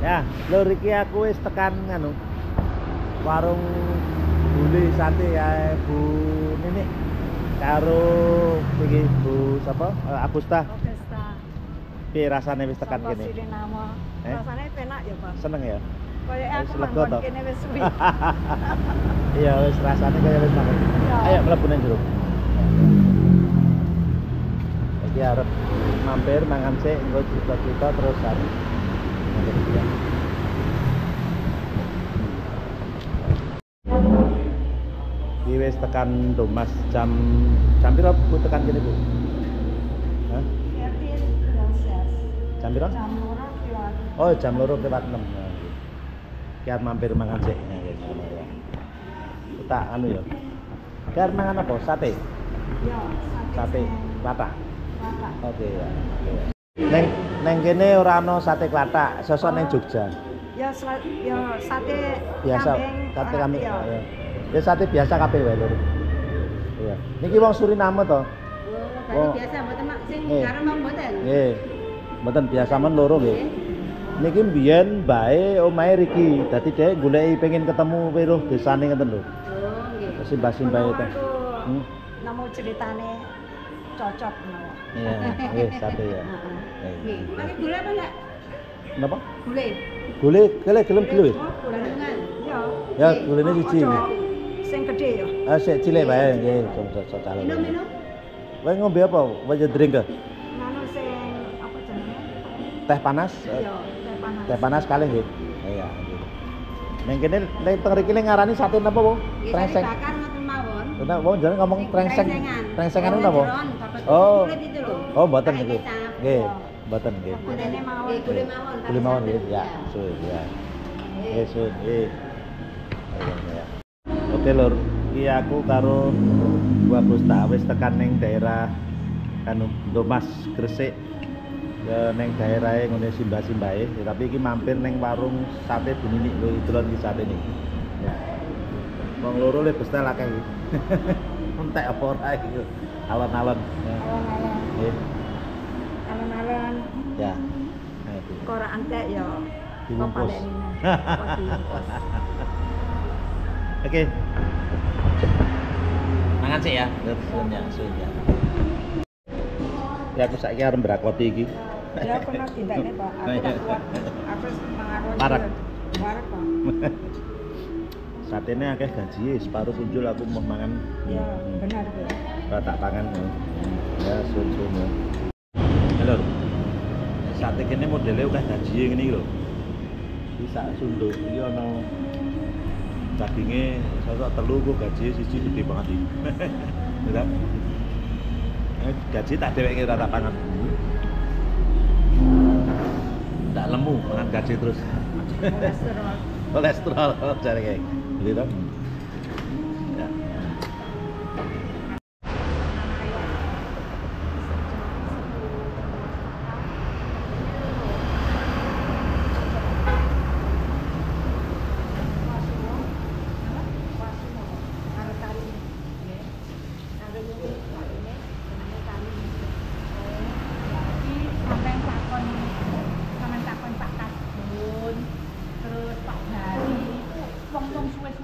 Ya, lur iki aku wis tekan nganu. Warung Bule Sate ya Bu Nini. Karo iki Bu sapa? Agusta. Agusta. Piye rasane wis tekan kene? Rasane penak ya, Pak. Seneng ya? Kayak aku Wis lega manggon to? kene wis suwi. Iya, wis rasane kaya wis manggon. Iya. Ayo mlebu nang jero. Iki arep mampir mangan sik engko cerita-cerita terus hari. Iki wis tekan Domas jam piro Bu tekan kene Bu? Hah? Jam piro? Jam 2 lewat. Oh, jam 2 lewat 6. Kiat mampir mangan sik. Tak anu ya. Kiat mangan apa? Sate. Ya, Sate klathak. Klathak. Oke ya. Neng kene ora ana sate klathak, sosok neng Jogja. Ya sate Biasa, kambing. sate kambing. Ya. Ya. Ya sate biasa kabeh wae lho. Iya. Niki wong Suriname to. Oh, biasa mboten mak sing garam mboten. Nggih. Mboten biasa men loro nggih. Niki mbiyen bae omahe Riki. Dadi dhek goleki pengen ketemu weruh desane ngeten lho. Oh, nggih. Simbah-simbahe teh. Nemu ceritane cocok menawa. Iya, nggih sate ya. Nggih. Pakai gula apa enggak? Napa? Gule. Gule, gelem gule. Oh, gulangan. Ya. Ya, gulene siji. Sing gedhe ya. Ah, sik cilik bae nggih, cocok calon. Minum. Kowe ngombe apa? Wae drink ke? Nano sing apa jenenge? Teh panas? Iya, teh panas. Teh panas kalih nggih. Iya, nggih. Ning kene ning teng mriki ngarani sate napa, Bu? Trengseng. Bakar ngoten mawon. Bener, wong jeneng ngomong trengseng. Trengsengan itu napa? Oh. Oh, mboten nggih. Nggih, mboten nggih. Gulene mawon. Gule mawon. Gule mawon nggih. Ya, suwe ya. Nggih, suwe nggih. Ya. Oke, Lur. Iki aku karo Bu Agusta wis tekan ning daerah anu Domas Gresik. Ya ning daerahe ngene simbah-simbahe, ya, tapi iki mampir ning warung sate Bu Nini lho, delon iki sate niki. Ya. Wong loro le bestel akeh iki. Entek apa ora iki. Alon-alon. Ya. Alon-alon. Nggih. Alon-alon. Ya. Nah, itu. Kora antek ya. Dibungkus. Dibungkus. Oke. Mangan sik ya. Sun ya. Ya aku saiki arep mbrakoti iki. Ya aku nak tindakne, Pak. Aku tak kuat. Aku mengaroni. Parek. Parek, Pak. Satene akeh gaji, separuh kunjul aku mau mangan. Ya, benar ya. Ora tak pangan. Ya sun ya. Halo. Sate kene modele akeh gaji ngene iki lho. Bisa sunduk iki ana daginge sosok telu kok gaji siji gede banget iki. Ya. Gaji tak dheweke ora tak pangan. Tak lemu mangan gaji terus. Kolesterol. Kolesterol jare kayak gitu. Ya.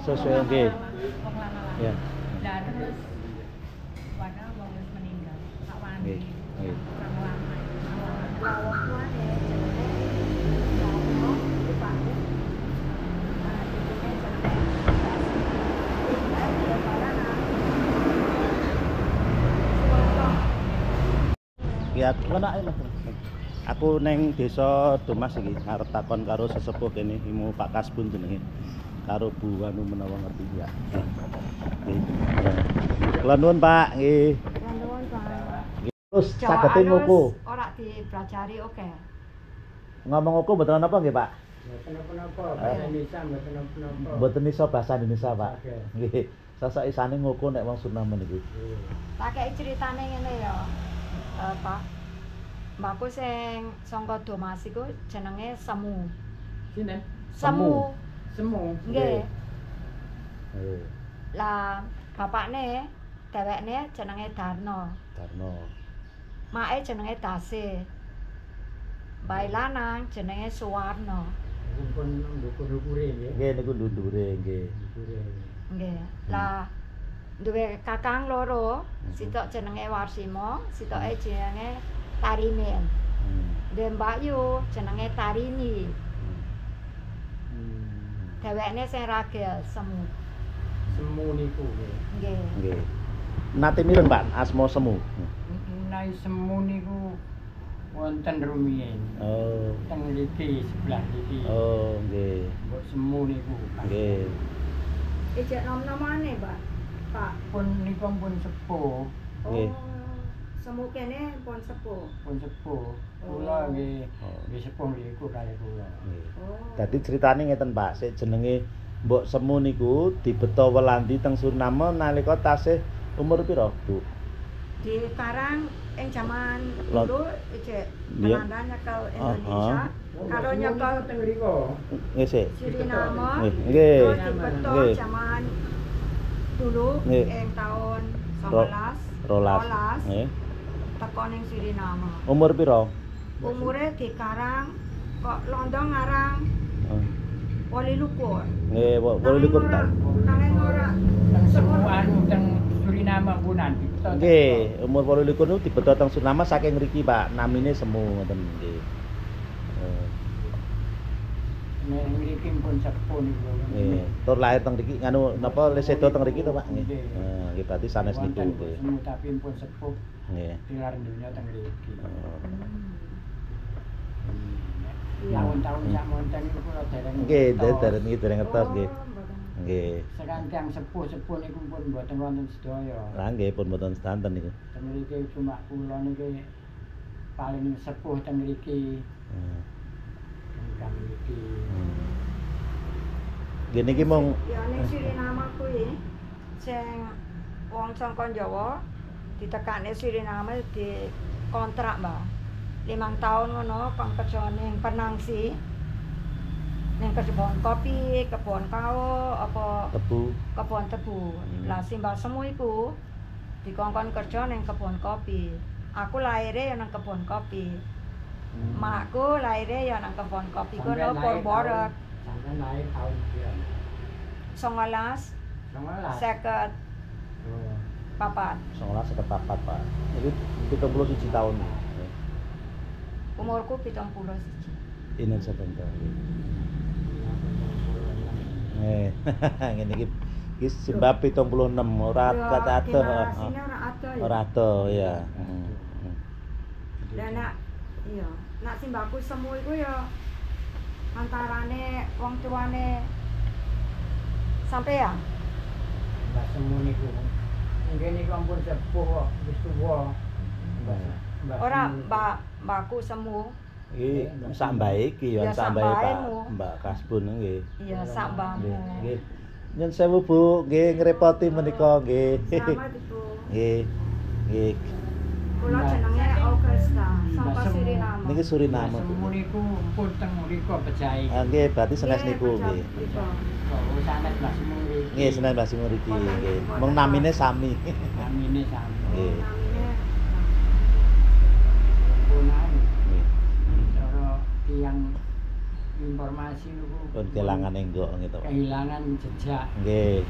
Sesuai oke. Ya. Lah terus warga wong wis meninggal. Pak Wani. Nggih. Orang lama. Lawak tuane jenenge Pak. Ya, enak Mas. Aku neng desa Domas iki arep takon karo sesepuh kene imu Pak Kasbun jenenge. Karo Bu anu menawa ngerti ya. Nggih. Kula nuwun Pak, nggih. Nuwun Pak. Terus sagete ngoko. Ora dipelajari oke. Ngomong ngoko mboten napa nggih Pak? Mboten napa-napa, bahasa Indonesia mboten napa-napa. Mboten iso bahasa Indonesia Pak. Nggih. Sosok isane ngoko nek wong Suriname niki. Tak kei critane ngene ya. Pak. Mbakku sing saka Domas iku jenenge Semu. Sinten? Semu. Semu. Nggih. Nggih. Lah bapakne dhewekne jenenge Darno. Darno. Make jenenge Dase. Bae lanang jenenge Suwarno. Pun ndukur-ndukure nggih. Nggih niku ndundure nggih. Ndukure. Nggih. Lah duwe kakang loro, sitok jenenge Warsimo, sitoke jenenge Tarimin. Duwe Mbak Yu jenenge Tarini. Dhewekne sing ragil semu. Semu niku nggih. Nggih. Nggih. Nate mireng Pak asma semu. Nai semu niku wonten rumiyin. Oh. Teng mriki sebelah iki. Oh, nggih. Mbok semu niku. Nggih. Ijek nom-nomane, Pak. Pak. Pun niku pun sepuh, Nggih. Oh, semu kene pun sepuh. pun sepuh. Kula nggih Oh. nggih sepuh niku kali kula. Nggih. Oh. Dadi critane ngeten Pak, sik jenenge Mbok Semu niku dibeto Welandi teng Suriname nalika tasih umur pira, Bu? Di Karang ing jaman Lot. dulu ijek Iya. Belanda nyekel Indonesia. Karo nyekel teng mriko. Nggih sik. Suriname. Nggih. Terus dibeto Nggih. jaman dulu Nggih. ing taun Rolas. 19 Nggih. teko ning Suriname. Umur pira? Umure di Karang kok londo ngarang 28. Nggih, 28 taun. Nanging ora Teng semu anu teng Suriname punan. Nggih, umur 28 niku dibeto teng Suriname saking mriki, Pak. Namine Semu ngoten nggih. Nek mriki pun sepuh niku. Nggih, tur lahir teng mriki nganu napa le sedo teng mriki to, Pak? Nggih. Nggih, berarti sanes niku Wonten nggih. semu tapi pun sepuh Nggih. tilar dunya teng mriki. Iya. Tahun-tahun samonten niku kula dereng. Nggih, dereng iki dereng ngertos nggih. Oh, mboten. Nggih. Sekantiang sepuh-sepuh niku pun mboten wonten sedaya. Lah nggih pun mboten sedanten niku. Teng mriki cuma kula niki paling sepuh teng mriki. Teng mriki. Nggih niki mung Ya ning Suriname kuwi sing wong saka Jawa ditekane Suriname di kontrak, Mbak. 5 tahun ngono kon kerja ning Penangsi. Ning kebon kopi, kebon kao, apa tebu. kebon tebu. Lah Simbah Semu iku dikongkon kerja ning kebon kopi. Aku lahire ya nang kebon kopi. Makku lahire ya nang kebon kopi kono Purborek. Sampeyan lahir tahun pira? 19 19. 50 Oh. papat. 19 sekepapat, Pak. Iki 71 tahun. Umurku 71. Ini sebentar. Nggih. Ngene iki Simbah 76 ora kata atuh. Generasine ora ada ya. Ora atuh ya. Lah nak iya, nak simbahku Semu iku ya antarane wong tuane sampean. Mbah Semu niku. Nggih niku ampun sepuh kok, wis tuwa. Ora mbakku Semu. Iki sak mbae iki ya Ya, sak sak mbae Pak. mbaemu. Mbak Kasbun nggih. Iya, sak mbahmu. Nggih. Nggih. Nyun sewu Bu, nggih ngrepoti menika nggih. Selamat Ibu. Nggih. Nggih. Kula jenenge Augusta, saka Mbak Semu. Suriname. Niki Suriname. Mbah Semu niku pun teng mriko pejahi. Ah, nggih, berarti senes niku nggih. Oh, sanes Mbah Semu niki. Nggih, senes Mbah Semu mriki nggih. Mung namine sami. Namine sami. Nggih. Punan. Nggih. Cara tiyang informasi niku Pun kelangan enggok gitu. kehilangan jejak. Nggih.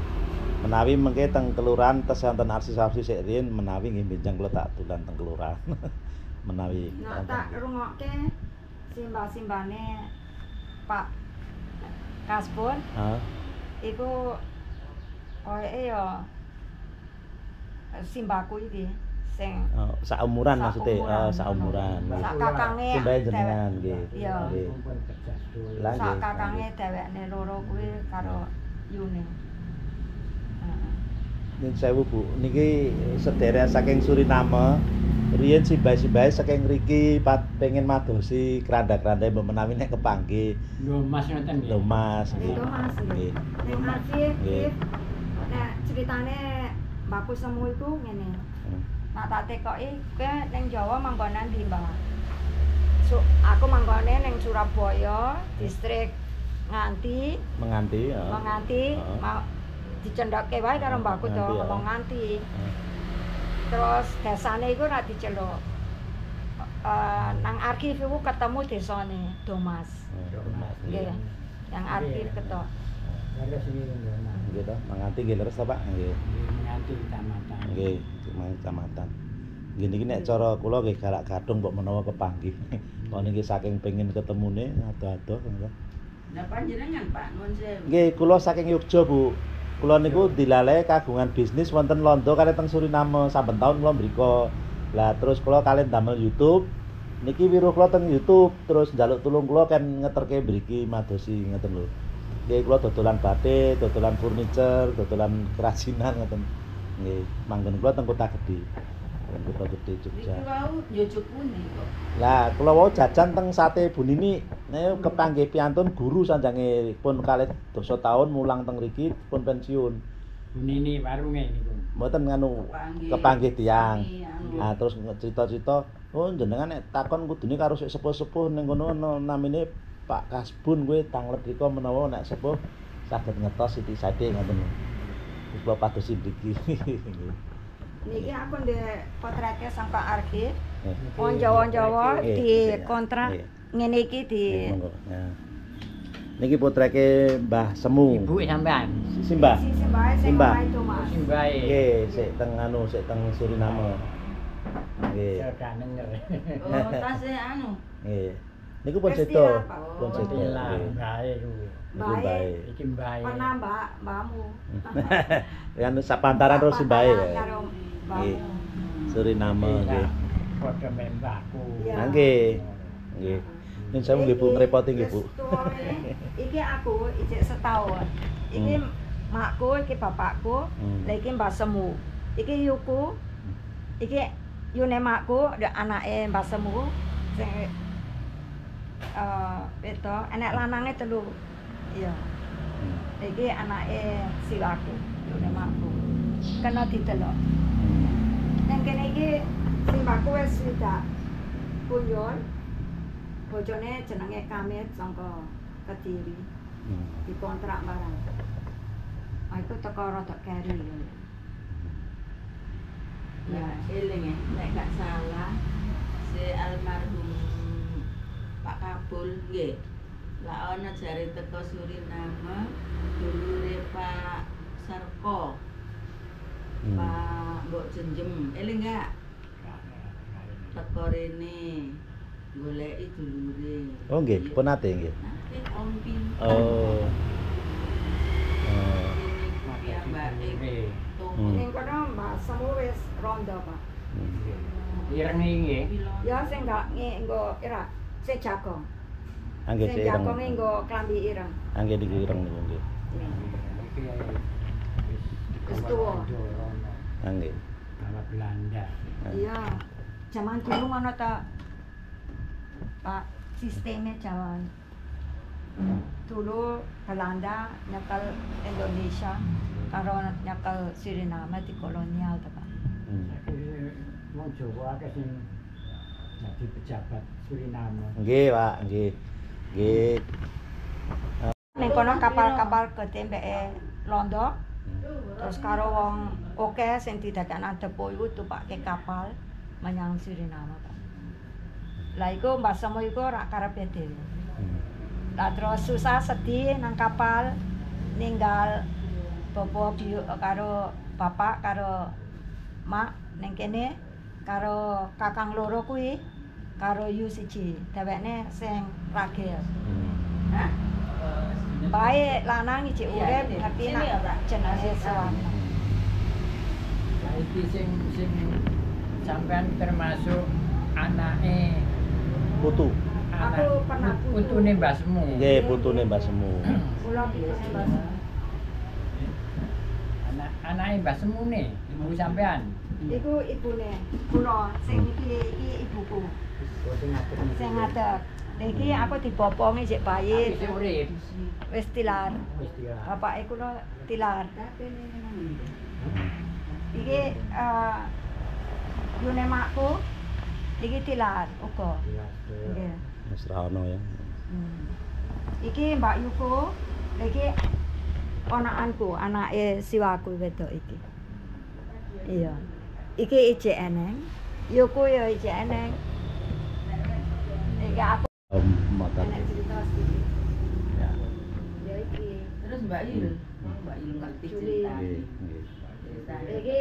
Menawi mengke teng kelurahan tes wonten arsis-arsis sik riyen menawi nggih benjang kula tak tulan teng kelurahan. Menawi Nah, tak rungokke simbah-simbane Pak Kasbun Heeh. iku koyoke ya simbahku iki sing Saumuran maksudnya, Saumuran. saumuran. sak kakange Simbah jenengan nggih. Iya. Nggih. Pun cerdas dulu. Lah sak nggih. kakange dhewekne loro kuwi karo Yune. Heeh. Nyun sewu Bu, niki sedherek saking Suriname. Riyen simbah-simbah saking mriki pengen madosi keranda-keranda mbok menawi nek kepanggih. Lho Mas ngoten nggih. Lho Mas nggih. Itu Mas Nggih. ning arsip Nggih. nek ceritane mbakku Semu iku ngene. Nak tak tekoki kowe ning Jawa manggonan ndi, Mbak? Aku manggone ning Surabaya, distrik Nganti, Menganti, Menganti, Heeh. mau dicendokke wae karo mbakku to Nganti, ngomong Nganti. Terus desane iku ora diceluk nang arkiv iku ketemu desane Domas. Mas. Nggih. Yang arkiv ketok. Leres ini Dona. Nggih to, manganti nggih leres to, Pak? Nggih. Nganti kecamatan. Nggih, cuma kecamatan. Nggih niki nek cara kula nggih galak gadung mbok menawa kepanggih. Kok niki saking pengin ketemune ado-ado nggih. Lah panjenengan Pak nuwun sewu. Nggih, kula saking Yogya, Bu. Kula niku dilale kagungan bisnis wonten Londo kali teng Suriname saben taun kula mriko. Lah terus kula kali damel YouTube. Niki wiruh kula teng YouTube terus njaluk tulung kula kan ngeterke mriki madosi ngoten lho. Nggih kula dodolan batik, dodolan furniture, dodolan kerajinan ngoten. Nggih, manggon kula teng Kota Gedhe. Teng Kota Gedhe Jogja. Iki wau njujuk pundi kok. Lah kula wau jajan teng Sate Bu Nini. Nek kepanggih piantun guru sanjange pun kalih dosa taun mulang teng mriki pun pensiun. Bunini warunge niku. Mboten nganu kepanggih tiyang. Ah terus cerita-cerita, oh jenengan nek takon kudune karo sik sepuh-sepuh ning kono ana namine Pak Kasbun kuwi tanglet rika menawa nek sepuh saged ngetos sithik-sithik ngoten. Wis kula padosi mriki. Niki aku ndek potretnya sangka arkiv. Eh, Wong Jawa-Jawa Nggih, di nggih, kontrak nggih. ngene iki di Monggo. Ya. Niki putrake Mbah Semu. Ibu sampean. Simbah. sisi bae sing Simbah. omahe Domas. Simbae. Nggih, sik teng anu, sik teng Suriname. Nggih. Saya denger. Oh, tasih anu. Nggih. Niku pun Pesti sedo. lah, Pak. Pun sedo. Pila Nggih. bae kuwi. Niku Bae. bae. Iki mbae. Pernah mbakmu. Kan sapantaran terus Simbae. Karo Nggih. mbakmu. Suriname nggih. Padha mbahku. Iya. Nah, nggih. Nggih. Ning saya nggih Bu ngrepoti nggih Bu. Wis tuwane, iki aku ijek setahun. Iki makku, iki bapakku, lah iki Mbah Semu. Iki yuku. Iki yune makku, anake Mbah Semu sing itu enek lanange telu. Iya. Iki anake siwaku, yune makku. Kena didelok. Nang kene iki simbahku wis swidak punjul. Bojone jenenge Kamit sangka Kediri. Dikontrak barang. Ah iku teko rada keri. Ya, eling ya, nek gak salah si almarhum Pak Kabul nggih. Lah ana jare teko Suriname dulure Pak Sarko. Pak Mbok Jenjem, eling gak? Teko rene goleki dulure. Oh nggih, pun nate nggih. Nate ompi. Oh. Nggih. Ning kono Mbah Semu wis rondo, Pak. Ireng iki. Ya sing gak nggo ira, sing jagong. Nggih Sing sik ireng. jagonge nggo klambi ireng. Nggih niku ireng niku nggih. Iki Wis tuwa. Nggih. Ala Belanda. Iya. Zaman dulu ngono ta. Pak, sistemnya Jawa. Dulu Belanda nyekel Indonesia, karo nyekel Suriname di kolonial ta, Pak. Wong Jawa akeh sing dadi pejabat Suriname. Nggih, Pak, nggih. Nggih. Ning kono kapal-kapal gede mbeke Londo. Terus karo wong oke sing didadekno depo iku tumpake kapal menyang Suriname, Pak. Lah iku Mbah Semu iku ora karepe dhewe. Lah terus susah sedih nang kapal ninggal bobo biu karo bapak karo mak ning kene karo kakang loro kuwi karo yu siji dhewekne sing ragil. Hah? Bae lanang iki urip ngerti nak jenenge Suwarno. Lah iki sing sampean termasuk anake Putu. Aku pernah putu. Putune Mbah Semu. Nggih, putune Mbah Semu. Kula putune Mbah Semu. Anake Mbah Semune, ibu sampean. Iku ibune kula sing iki ibuku. Sing ngadeg. Niki aku dibopongi sik bayi. Wis urip. Wis tilar. Wis dia. Bapake kula tilar. Iki yune makku iki tilar uga. Nggih. Wis ra ono ya. Iki Mbak Yuko, iki ponakanku, anake siwaku wedok iki. Iya. Iki ijek eneng. Yuko ya ijek eneng. Ya aku Motor. enak cerita sedikit. Ya. Ya iki. Terus Mbak Yul ngerti Juli. cerita. Nggih, nggih. Iki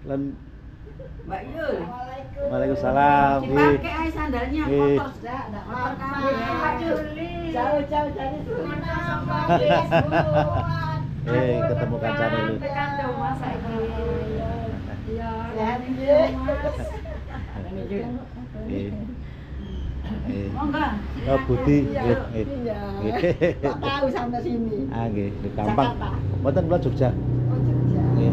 Lan Mbak Yul. Waalaikumsalam. Nggih. Dipakai aja sandalnya Nggih. kotor sudah, enggak kotor kabeh. Juli. Jauh-jauh dari Mana sana. Ketemu kancane lu. Tekan rumah saiki. Iya. Sehat, Mas. Ini juga. Nggih. Nggih. Monggo. Oh, Budi. Nggih, nggih. Iya. Nggih. Tak tahu sampai sini. Ah, nggih, gampang. Jakarta. Mboten kula Jogja. Oh, Jogja. Nggih.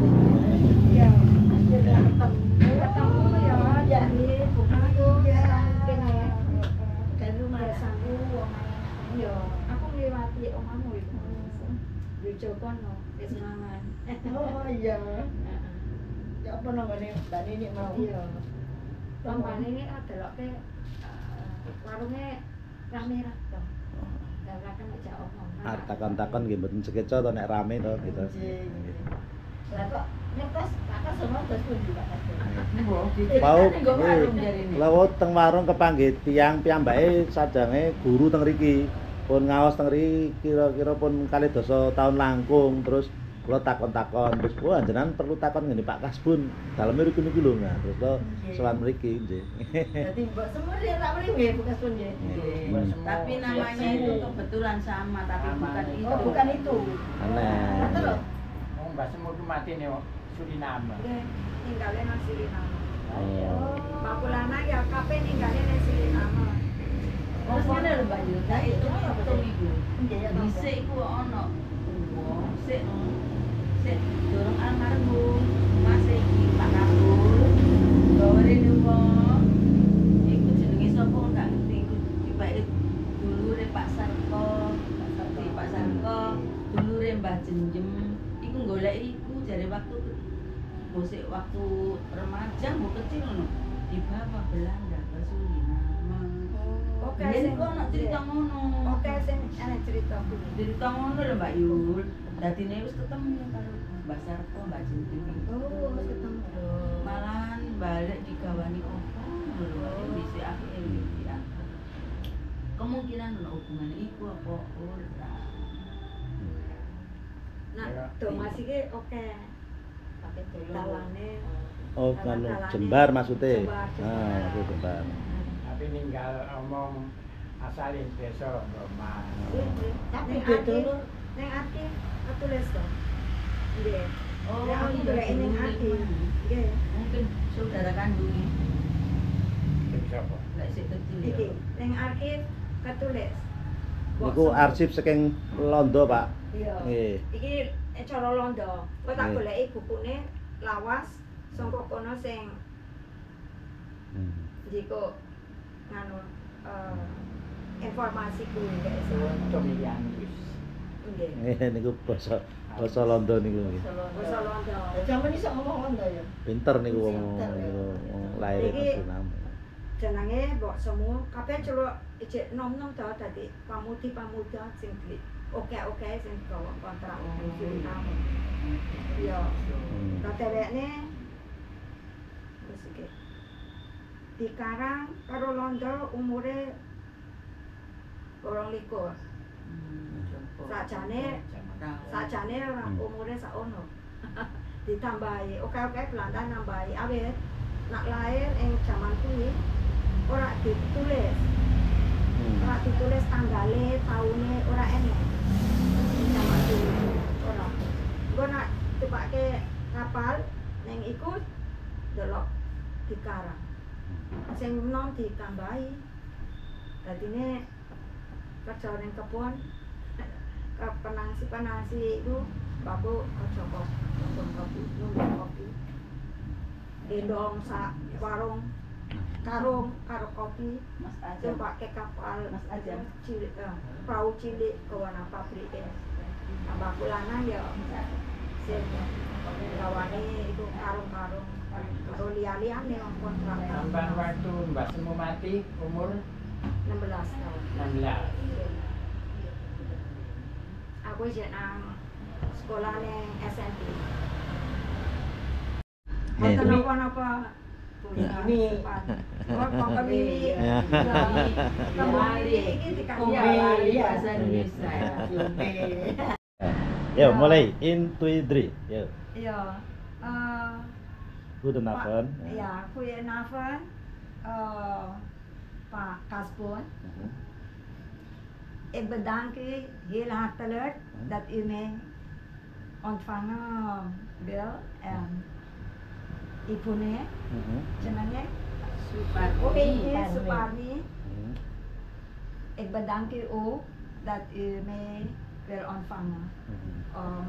Iya. Akhirnya ketemu. Ketemu ya, jadi bukan aku mungkin ya. Dari rumah ya. Biasaku wong iya, aku ngliwati omahmu itu. Di Jokono, wis mangan. Oh iya. Ya apa namanya Mbak Nini mau? Iya. Lampane ini adelokke warunge rame ra to. Lah kan aja omong. Takon-takon nggih mboten sekeca to nek rame to gitu. Nggih. Lah kok nyetos kakak semua terus pun juga kakak. Mau Nggo warung jarine. lewat teng warung kepanggih tiyang piyambake sadange guru teng riki. Pun ngaos teng riki kira-kira pun kali doso tahun langkung terus kula takon-takon terus wah jenengan perlu takon ngene Pak Kasbun daleme riki niki lho nah terus kula sowan mriki nggih. Jadi mbok semua dia tak boleh nggih bekas pun nggih. Nggih. Tapi namanya itu kebetulan sama, tapi bukan itu. Oh, bukan itu. Aneh. Betul. Oh, Mbak Semur itu mati nih, Suriname. Nggih, ninggale nang Suriname. Oh. Bakulana ya kabeh ninggale nang Suriname. Terus ngene lho Mbak Yul. Nah itu hitung iku. Nggih ya. Dhisik iku ana wong sik durung almarhum Mas iki Pak Kabul. Gawe wong iku jenenge sapa enggak ngerti iku dibake dulure Pak Sarko, Pak Sarko, dulure Mbah Jenjem. Iku golek iku jare waktu musik waktu remaja mau kecil ngono dibawa Belanda ke Suriname. Oke, Biyen sing iku ana cerita ngono. Oke, sing enak cerita kuwi. Cerita ngono lho Mbak Yul. Dadine wis ketemu karo Mbak Sarko, Mbak Jentim. Oh, wis ketemu. Malahan balik digawani opo lho, bisa apike iki. Kemungkinan ono hubungan iku apa ora. Nah, Thomas iki oke. Pakai dalane. Oh, kalau jembar maksudnya. Jembar, Ah, jembar. itu jembar. Tapi ninggal omong asalin desa Roma. Tapi Ning dia arti, dulu ning arti ketulis to. Nggih. Oh, Nek aku golek ning arti. Nggih. Mungkin saudara kandungnya Itu siapa? lek sik kecil ya. Iki ning arti ketulis. Niku arsip saking Londo, Pak. Iya. Nggih. Iki cara Londo. Kok tak Nggih. goleki bukune lawas saka kono sing jiko nganu informasi kuwi guys. Pemilihan wis. Nggih. Niku basa Londo niku nggih. Basa Londo. zaman iso ngomong Londo ya. Pinter niku wong Pinter, ya. niku wong lair Iki- teng Suriname. Jenenge mbok semu kabeh celuk ijek nom-nom to dadi pamudi-pamuda sing di oke-oke sing gawa kontrak ning Suriname. Iya. Lah dhewekne wis iki. Dikarang karo Londo umure 22. Sakjane ora umure sakono. Ditambahi, oke-oke Belanda nambahi awet nak lair ing jaman kuwi ora ditulis. Ora ditulis tanggale, taune ora enek. Ing jaman kuwi ora. Engko nak tepake kapal ning iku delok dikarang. Sing nom ditambahi. Dadine kerja ning kebon penangsi itu babu kerja kopi, numpak kopi. Gendong sak warung karung karo kopi. Mas Aja. Sing pakai kapal Mas Aja. cilik, perahu cilik ke wana pabrike. Tambah bulanan ya sing gawane itu karung-karung. Karo liya-liyane kontrak Sampai waktu Mbak Semur mati umur 16 tahun. 16. Aku isih nang sekolah ning SMP. Nggih. Mboten napa-napa Ini. Oh, kok kemili. Ya. Kemili iki dikasih Lali bahasa Indonesia ya. Yo, mulai in 2 3. Yo. Iya. Goedenavond. Ja, goedenavond. Pak Kasbon. Ik bedank u heel hartelijk dat u mij ontvangen wil. En ibunya, jenenge Suparni. Suparni. Ik bedank u ook dat u mij wil ontvangen. Om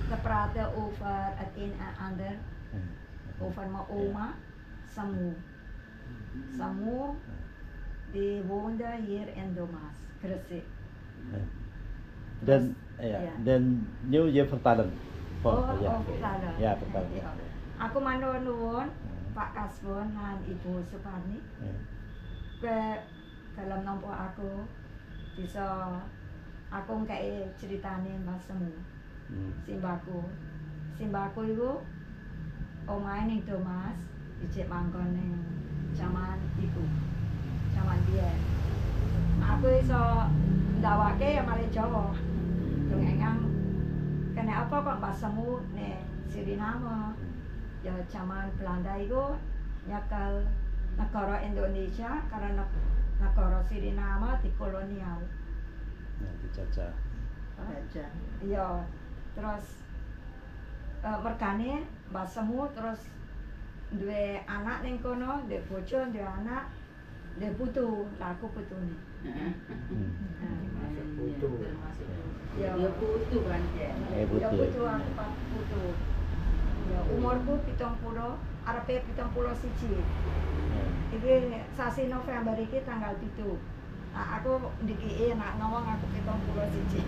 te praten over het een en ander. Over mijn oma, Samu. Samu, die woonde hier in Domas, Gresik. Dan dan new je vertalen. Vertalen. Ya, vertalen. Ya. Aku matur nuwun Pak Kasbon dan Ibu Suparni. Ke dalam nampa aku bisa aku ngkei ceritane Mas Semu. Simbaku iku omahe ning Domas, ijek manggon ning jaman iku. Jaman biyen. Aku iso ndawake ya malih Jawa. Dongeng kena apa kok Mbak Semu ning Suriname. Ya jaman Belanda iku nyakal negara Indonesia karena negara Suriname dikolonial. Nah, dijajah. Iya, terus mergane Mbak Semu terus duwe anak ning kono, duwe bojo, duwe anak, duwe putu, lah aku putune. Putu. Ya Putu kan ya. ya putu aku Pak putu. Ya umurku 70, arepe 71. Iki sasi November iki tanggal 7. Nah, aku ndikiki nak ngomong aku 71.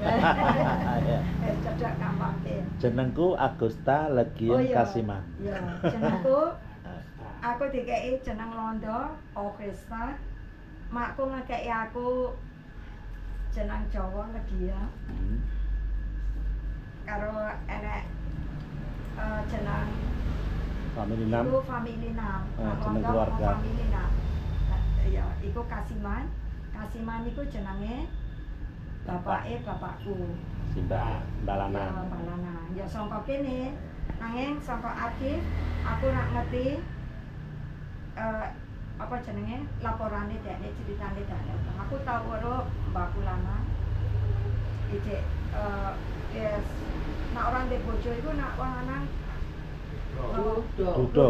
Cedhak kampake. Jenengku Agusta Legian Kasiman. Ya, jenengku aku dikeki jeneng londo Augusta. Makku ngekeki aku jeneng Jawa Legia. Karo enek jeneng Family nam. iku family nam. Jeneng keluarga. Family nam. Ya, iku Kasiman. Kasiman iku jenenge bapakku. Simba Ya, Balanan. Balana. Ya sangka kene, nanging sangka archif aku nak ngerti apa jenenge laporane dekne ceritane dekne. Aku tau karo Mbak Kulana. Ijek yes, nak orang di bojo iku nak wong lanang Dudo.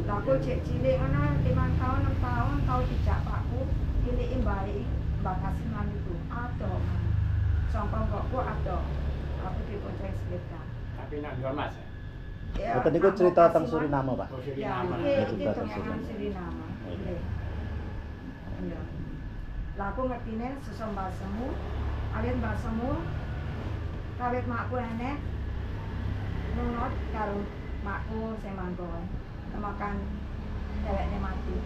Lah aku cek cilik ngono 5 tahun 6 tahun tau dijak pakku pilih Mbak Kasiman itu ado. Sangka mbokku ado. Aku dibonceng sekitar. Tapi nak Domas. Ya, Boten niku nak cerita Mbak teng Kasiman, Suriname, Pak. Oh, Ya, Suriname. iki cerita teng dongengan Suriname. Nggih. Iya. Lah aku ngertine susu Mbak Semu, alien Mbak Semu kawit makku enek nunut karo makku sing manggon. Makan dhewekne mati.